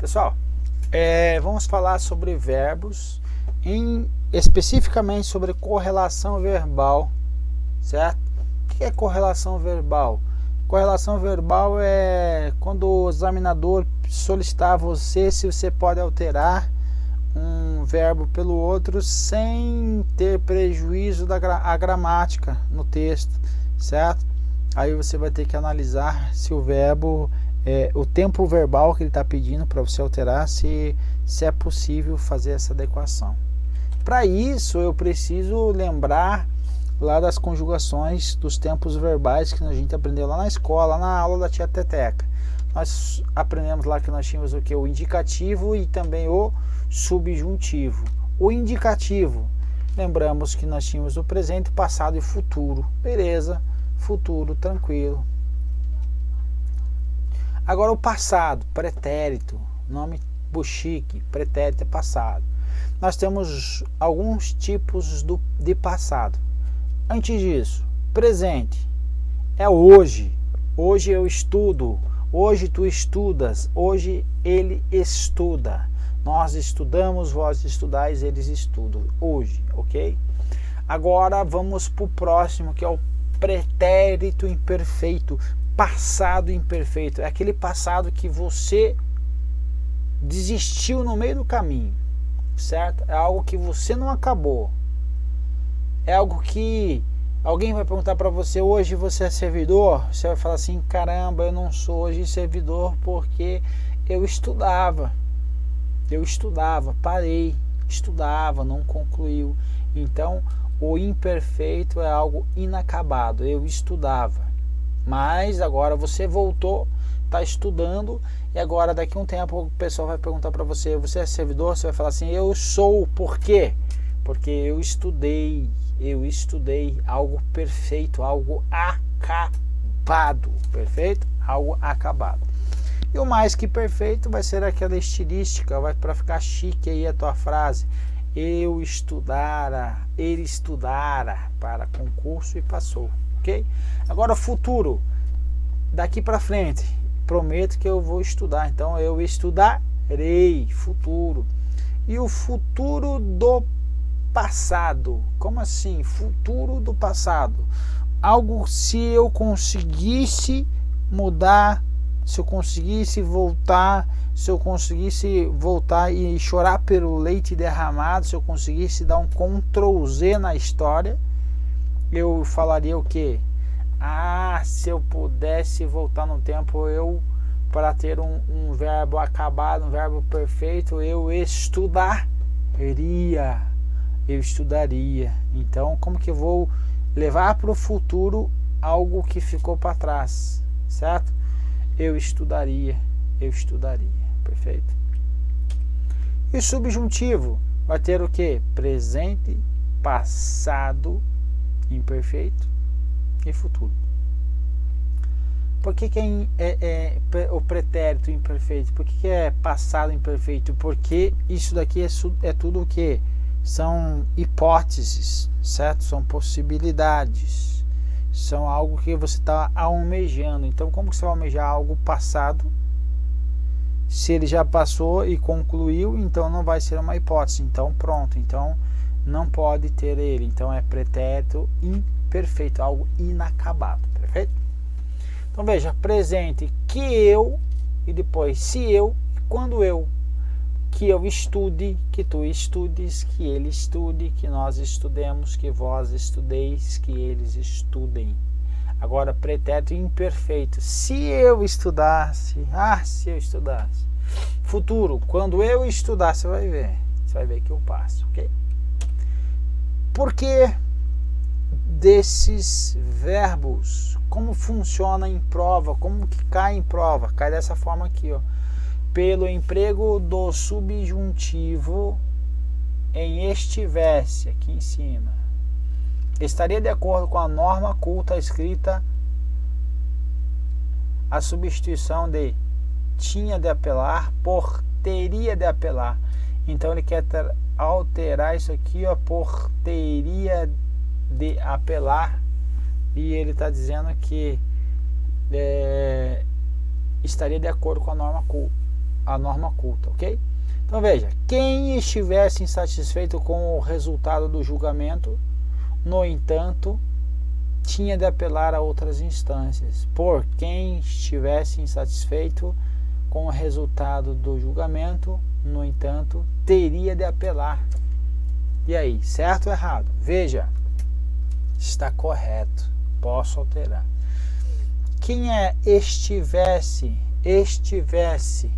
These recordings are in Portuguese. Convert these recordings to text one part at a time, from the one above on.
Pessoal, vamos falar sobre verbos, especificamente sobre correlação verbal, certo? O que é correlação verbal? Correlação verbal é quando o examinador solicitar a você se você pode alterar um verbo pelo outro sem ter prejuízo da gramática no texto, certo? Aí você vai ter que analisar se o verbo, o tempo verbal que ele está pedindo para você alterar, se é possível fazer essa adequação. Para isso eu preciso lembrar lá das conjugações dos tempos verbais que a gente aprendeu lá na escola, na aula da tia Teteca. Nós aprendemos lá que nós tínhamos o que? O indicativo e também o subjuntivo. O indicativo, lembramos que nós tínhamos o presente, passado e futuro. Beleza, futuro, tranquilo. Agora o passado, pretérito, nome buchique, pretérito é passado. Nós temos alguns tipos de passado. Antes disso, presente é hoje. Hoje eu estudo. Hoje tu estudas. Hoje ele estuda. Nós estudamos, vós estudais, eles estudam. Hoje, ok? Agora vamos para o próximo, que é o pretérito imperfeito. Passado imperfeito. É aquele passado que você desistiu no meio do caminho, certo? É algo que você não acabou. É algo que alguém vai perguntar para você: hoje você é servidor? Você vai falar assim: caramba, eu não sou hoje servidor porque eu estudava, parei, estudava, não concluiu. Então o imperfeito é algo inacabado. Eu estudava, mas agora você voltou, está estudando, e agora daqui a um tempo o pessoal vai perguntar para você: você é servidor? Você vai falar assim: eu sou. Por quê? Porque eu estudei algo perfeito, algo acabado, perfeito? Algo acabado. E o mais que perfeito vai ser aquela estilística, vai para ficar chique aí a tua frase: eu estudara, ele estudara para concurso e passou, ok? Agora futuro, daqui para frente, prometo que eu vou estudar, então eu estudarei, futuro. E o futuro do passado, como assim? Futuro do passado, algo, se eu conseguisse mudar, se eu conseguisse voltar e chorar pelo leite derramado, se eu conseguisse dar um Ctrl Z na história, eu falaria o quê? Se eu pudesse voltar no tempo, para ter um verbo acabado, um verbo perfeito, eu estudaria. Então, como que eu vou levar para o futuro algo que ficou para trás, certo? Eu estudaria, perfeito? E o subjuntivo vai ter o que? Presente, passado imperfeito e futuro. Por que é o pretérito imperfeito? Por que é passado imperfeito? Porque isso daqui é tudo o que? São hipóteses, certo? São possibilidades. São algo que você está almejando. Então, como que você vai almejar algo passado? Se ele já passou e concluiu, então não vai ser uma hipótese. Então, pronto. Então, não pode ter ele. Então, é pretérito imperfeito, algo inacabado. Perfeito? Então, veja, presente, que eu, e depois se eu, quando eu. Que eu estude, que tu estudes, que ele estude, que nós estudemos, que vós estudeis, que eles estudem. Agora, pretérito imperfeito. Se eu estudasse, se eu estudasse. Futuro, quando eu estudar, você vai ver que eu passo, ok? Por que desses verbos? Como funciona em prova? Como que cai em prova? Cai dessa forma aqui, ó. Pelo emprego do subjuntivo em estivesse, aqui em cima, estaria de acordo com a norma culta escrita a substituição de tinha de apelar por teria de apelar. Então ele quer alterar isso aqui, ó, por teria de apelar, e ele está dizendo que estaria de acordo com a norma culta. a norma culta, ok? Então veja, quem estivesse insatisfeito com o resultado do julgamento, no entanto, tinha de apelar a outras instâncias. Por quem estivesse insatisfeito com o resultado do julgamento, no entanto, teria de apelar. E aí, certo ou errado? Veja, está correto, posso alterar. Quem é estivesse? Estivesse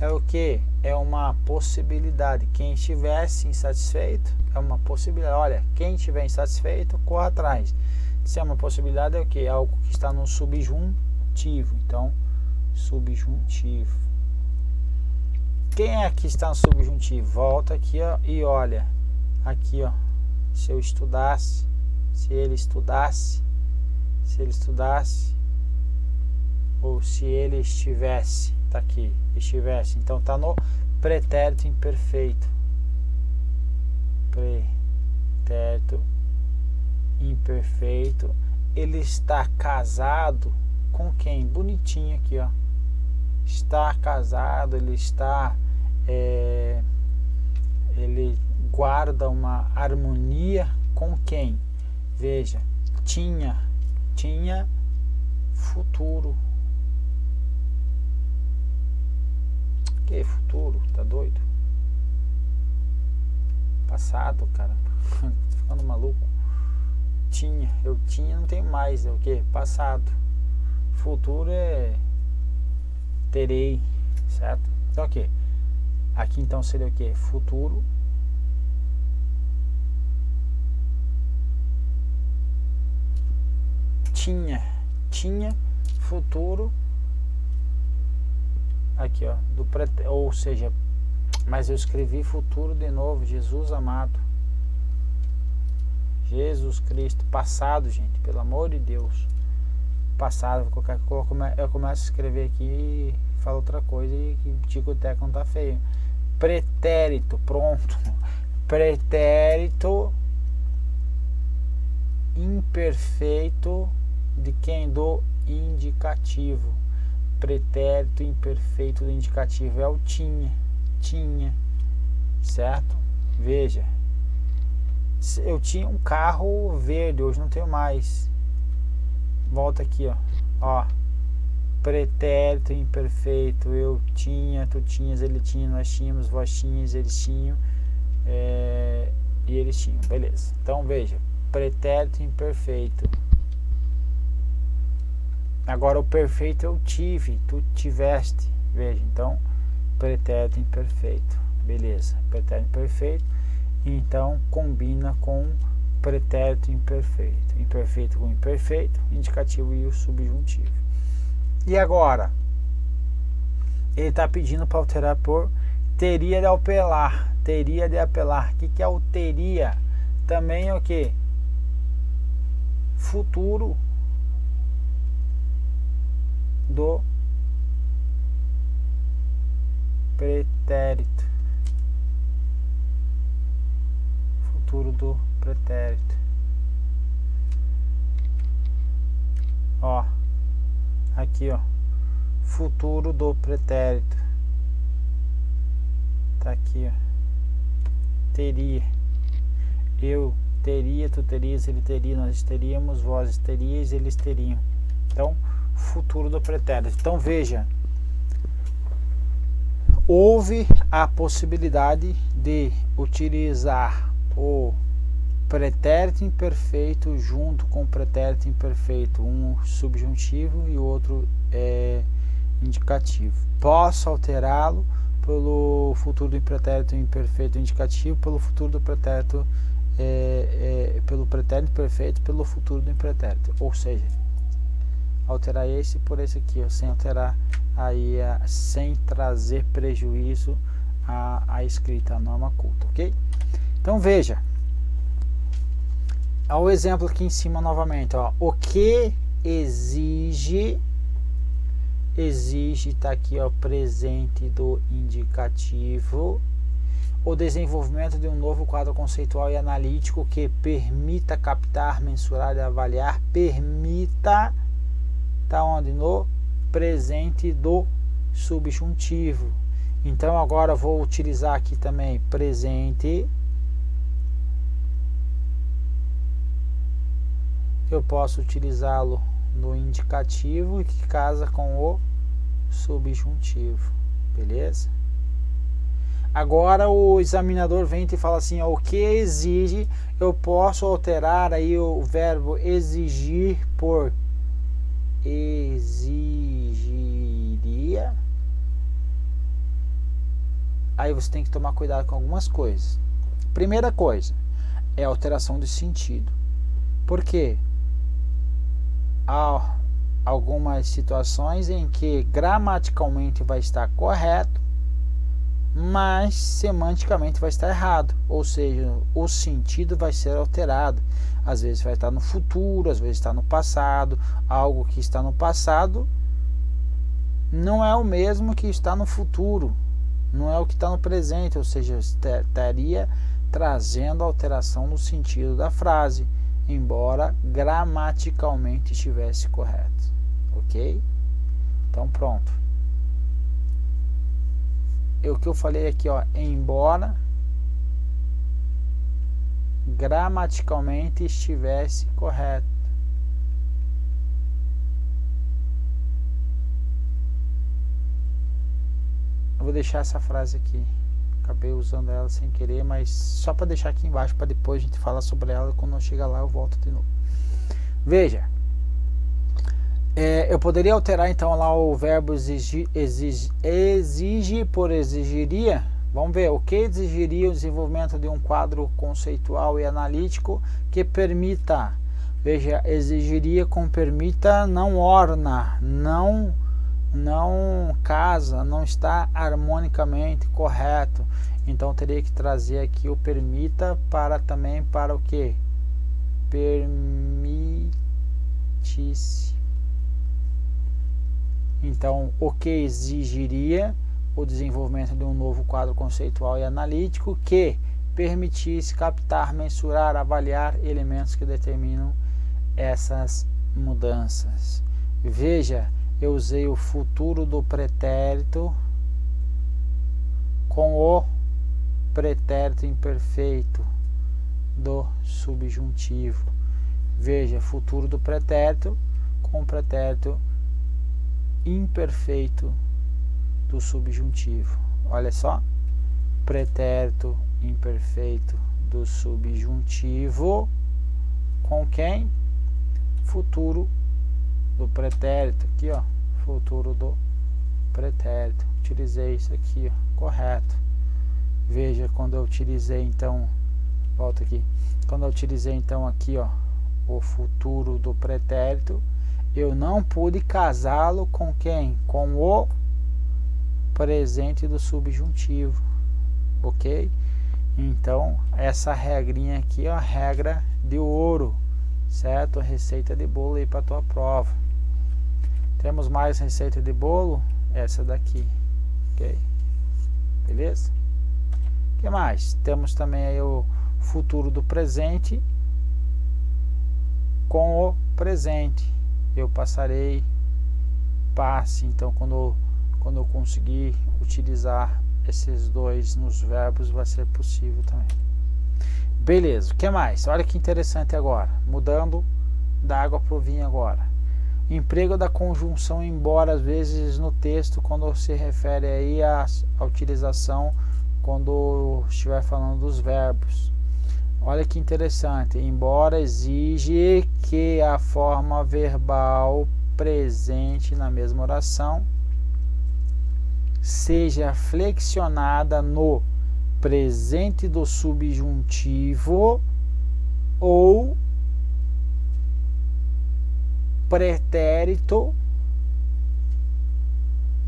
é o que? É uma possibilidade. Quem estivesse insatisfeito é uma possibilidade. Olha, quem estiver insatisfeito, corra atrás. Se é uma possibilidade, é o que? É algo que está no subjuntivo. Então, subjuntivo. Quem é que está no subjuntivo? Volta aqui, ó, e olha. Aqui, ó. Se eu estudasse, se ele estudasse, ou se ele estivesse, tá aqui, estivesse. Então, tá no pretérito imperfeito. Pretérito imperfeito. Ele está casado com quem? Bonitinho aqui, ó. Está casado, ele está ele guarda uma harmonia com quem? Veja, tinha futuro. Que futuro? Tá doido? Passado, cara. Tô ficando maluco. Eu tinha, não tenho mais. É o que? Passado. Futuro é terei, certo? Então aqui. Aqui então seria o que? Futuro. Tinha futuro. Aqui, ó, ou seja, mas eu escrevi futuro de novo. Jesus amado, Jesus Cristo. Passado, gente, pelo amor de Deus. Passado, eu começo a escrever aqui e falo outra coisa e o tico-teco não tá feio. Pretérito, pronto. Pretérito imperfeito de quem? Do indicativo. Pretérito imperfeito do indicativo é o tinha, certo? Veja, eu tinha um carro verde, hoje não tenho mais. Volta aqui, ó, pretérito imperfeito, eu tinha, tu tinhas, ele tinha, nós tínhamos, vós tinhas, eles tinham, e eles tinham, beleza. Então veja, pretérito imperfeito. Agora o perfeito eu tive, tu tiveste. Veja, então, pretérito imperfeito. Beleza, pretérito imperfeito. Então, combina com pretérito imperfeito. Imperfeito com imperfeito, indicativo e o subjuntivo. E agora? Ele está pedindo para alterar por teria de apelar. Teria de apelar. O que é o teria? Também é o que? Futuro do pretérito. Futuro do pretérito. Ó, aqui, ó, futuro do pretérito. Tá aqui, ó. Teria. Eu teria, tu terias, ele teria, nós teríamos, vós terias, eles teriam. Então, futuro do pretérito. Então veja, houve a possibilidade de utilizar o pretérito imperfeito junto com o pretérito imperfeito, um subjuntivo e o outro indicativo. Posso alterá-lo pelo futuro do pretérito imperfeito indicativo, pelo futuro do pretérito pelo pretérito imperfeito, pelo futuro do impretérito, ou seja, alterar esse por esse aqui, sem alterar aí, sem trazer prejuízo à escrita, à norma culta, ok? Então veja, o exemplo aqui em cima novamente, ó, o que exige, tá aqui, ó, presente do indicativo, o desenvolvimento de um novo quadro conceitual e analítico que permita captar, mensurar e avaliar, permita, tá onde? No presente do subjuntivo. Então agora vou utilizar aqui também presente. Eu posso utilizá-lo no indicativo que casa com o subjuntivo, beleza? Agora o examinador vem e fala assim, ó, o que exige, eu posso alterar aí o verbo exigir por exigiria. Aí você tem que tomar cuidado com algumas coisas. Primeira coisa é a alteração de sentido. Por quê? Há algumas situações em que gramaticalmente vai estar correto, mas semanticamente vai estar errado, ou seja, o sentido vai ser alterado. Às vezes vai estar no futuro, às vezes está no passado. Algo que está no passado não é o mesmo que está no futuro, não é o que está no presente, ou seja, estaria trazendo alteração no sentido da frase, embora gramaticalmente estivesse correto, ok? Então pronto. O que eu falei aqui, ó, embora gramaticalmente estivesse correto. Eu vou deixar essa frase aqui. Acabei usando ela sem querer, mas só para deixar aqui embaixo para depois a gente falar sobre ela. Quando eu chegar lá eu volto de novo. Veja, eu poderia alterar então lá o verbo exige por exigiria. Vamos ver, o que exigiria o desenvolvimento de um quadro conceitual e analítico que permita, veja, exigiria com permita não orna, não casa, não está harmonicamente correto. Então teria que trazer aqui o permita também para o que? Permitisse. Então, o que exigiria o desenvolvimento de um novo quadro conceitual e analítico que permitisse captar, mensurar, avaliar elementos que determinam essas mudanças. Veja, eu usei o futuro do pretérito com o pretérito imperfeito do subjuntivo. Veja, futuro do pretérito com o pretérito imperfeito do subjuntivo. Olha só, pretérito imperfeito do subjuntivo com quem? Futuro do pretérito, aqui ó, futuro do pretérito. Utilizei isso aqui, ó, correto. Veja, quando eu utilizei então, volta aqui, quando eu utilizei então aqui ó, o futuro do pretérito, eu não pude casá-lo com quem? Com o presente do subjuntivo, ok? Então essa regrinha aqui é a regra de ouro, certo? A receita de bolo aí para tua prova. Temos mais receita de bolo? Essa daqui, ok? Beleza? O que mais? Temos também aí o futuro do presente com o presente. Eu passarei, passe. Então quando eu conseguir utilizar esses dois nos verbos, vai ser possível também. Beleza, o que mais? Olha que interessante agora, mudando da água para o vinho agora. Emprego da conjunção embora, às vezes no texto, quando se refere aí à utilização, quando estiver falando dos verbos. Olha que interessante, embora exige que a forma verbal presente na mesma oração seja flexionada no presente do subjuntivo ou pretérito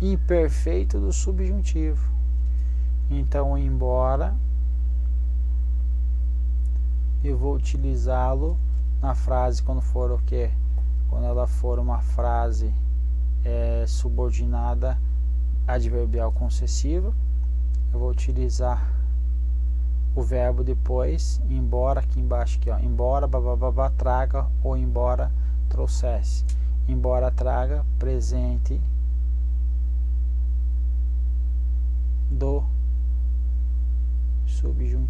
imperfeito do subjuntivo. Então, embora eu vou utilizá-lo na frase quando for o quê? Quando ela for uma frase subordinada adverbial concessiva, eu vou utilizar o verbo depois, embora, aqui embaixo aqui, ó, embora bababá traga ou embora trouxesse. Embora traga presente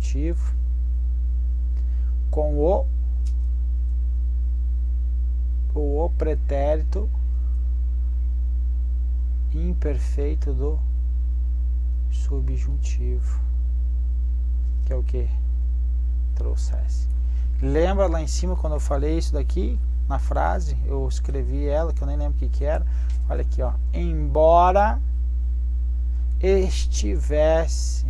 subjuntivo com o pretérito imperfeito do subjuntivo, que é o que? Trouxesse. Lembra lá em cima quando eu falei isso daqui na frase? Eu escrevi ela, que eu nem lembro o que era. Olha aqui, ó. Embora estivesse.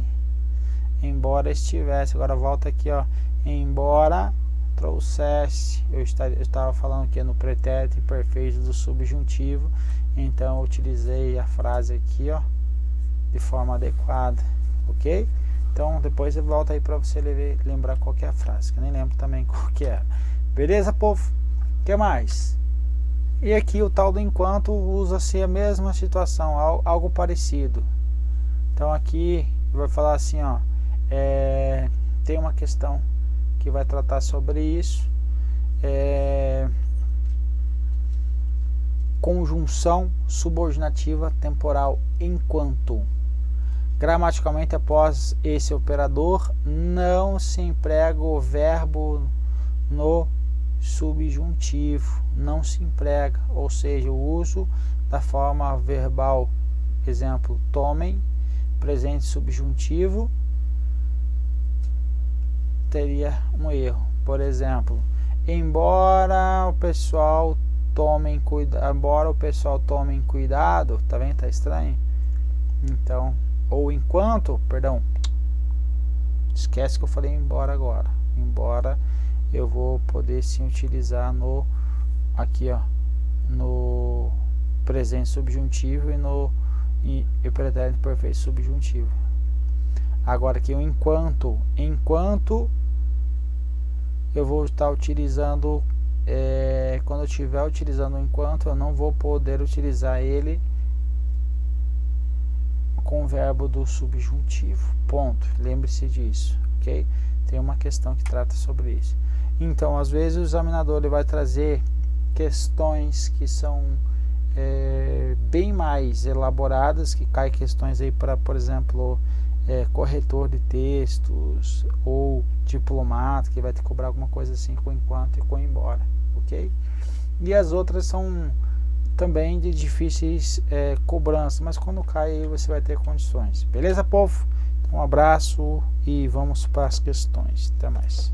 Agora volta aqui, ó. Embora trouxesse. Eu estava falando aqui no pretérito imperfeito do subjuntivo. Então eu utilizei a frase aqui, ó, de forma adequada, ok? Então depois eu volto aí para você lembrar qual que é a frase, que eu nem lembro também qual que é. Beleza, povo? O que mais? E aqui o tal do enquanto usa-se a mesma situação, algo parecido. Então aqui vai falar assim, ó, tem uma questão que vai tratar sobre isso. Conjunção subordinativa temporal enquanto. Gramaticalmente, após esse operador, não se emprega o verbo no subjuntivo. Não se emprega, ou seja, o uso da forma verbal, exemplo, tomem, presente subjuntivo, teria um erro. Por exemplo, embora o pessoal tome cuidado, tá vendo? Tá estranho? Então, ou enquanto, perdão, esquece que eu falei embora agora. Embora eu vou poder sim utilizar no aqui, ó, no presente subjuntivo e pretérito perfeito subjuntivo. Agora aqui o enquanto eu vou estar utilizando, quando eu estiver utilizando o enquanto, eu não vou poder utilizar ele com o verbo do subjuntivo. Ponto. Lembre-se disso, ok? Tem uma questão que trata sobre isso. Então, às vezes o examinador ele vai trazer questões que são bem mais elaboradas, que caem questões aí para, por exemplo, corretor de textos ou diplomata, que vai te cobrar alguma coisa assim com enquanto e com embora, ok? E as outras são também de difíceis cobranças, mas quando cai aí você vai ter condições. Beleza, povo? Um abraço e vamos para as questões. Até mais.